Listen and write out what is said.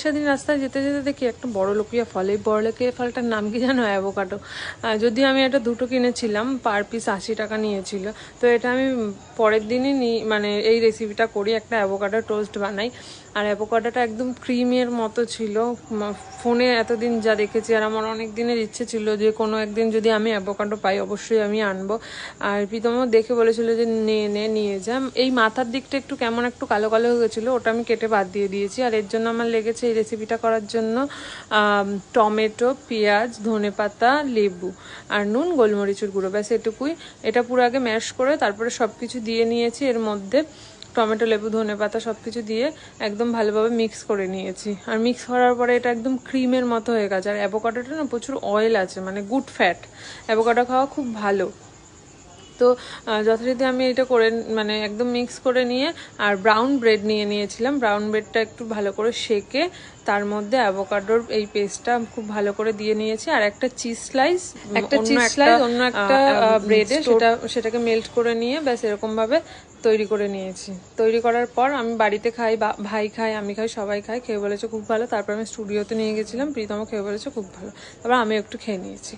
সেদিন রাস্তায় যেতে যেতে দেখি একটা বড় লোকিয়া ফল, এই বড় লোকিয়া ফলটার নাম কি জানো? অ্যাভোকাডো। যদিও আমি এটা দুটো কিনেছিলাম, পার পিস 80 টাকা নিয়েছিল। তো এটা আমি পরের দিনই মানে এই রেসিপিটা করি, একটা অ্যাভোকাডো টোস্ট বানাই। আর অ্যাভোকাডোটা একদম ক্রিমের মতো ছিল। ফোনে এতদিন যা দেখেছি, আর আমার অনেক দিনের ইচ্ছে ছিল যে কোনো একদিন যদি আমি অ্যাভোকাডো পাই অবশ্যই আমি আনবো। আর প্রীতমও দেখে বলেছিল যে নিয়ে যা। এই মাথার দিকটা একটু কেমন একটু কালো কালো হয়ে গেছিলো, ওটা আমি কেটে বাদ দিয়ে দিয়েছি। আর এর জন্য আমার লেগেছে এই রেসিপিটা করার জন্য টমেটো, পেঁয়াজ, ধনেপাতা, লেবু আর নুন, গোলমরিচের গুঁড়ো, ব্যাস এটুকুই। এটা পুরো আগে ম্যাশ করে তারপরে সব কিছু দিয়ে নিয়েছি। এর মধ্যে টমেটো, লেবু, ধনেপাতা সব কিছু দিয়ে একদম ভালোভাবে মিক্স করে নিয়েছি। আর মিক্স করার পরে এটা একদম ক্রিমের মতো হয়ে গেছে। আর অ্যাভোকাডোটা না প্রচুর অয়েল আছে, মানে গুড ফ্যাট। অ্যাভোকাডো খাওয়া খুব ভালো। তো যথারীতি আমি এটা করে মানে একদম মিক্স করে নিয়ে আর ব্রাউন ব্রেড নিয়ে নিয়েছিলাম। ব্রাউন ব্রেডটা একটু ভালো করে সেকে তার মধ্যে অ্যাভোকাডোর এই পেস্টটা খুব ভালো করে দিয়ে নিয়েছি। আর একটা চিজ স্লাইস, অন্য একটা ব্রেডে সেটাকে মেল্ট করে নিয়ে ব্যাস এরকম ভাবে তৈরি করে নিয়েছি। তৈরি করার পর আমি বাড়িতে খাই, ভাই খাই, আমি খাই, সবাই খাই। খেয়ে বলেছে খুব ভালো। তারপর আমি স্টুডিওতে নিয়ে গেছিলাম, প্রীতম খেয়ে বলেছে খুব ভালো। তারপর আমি একটু খেয়ে নিয়েছি।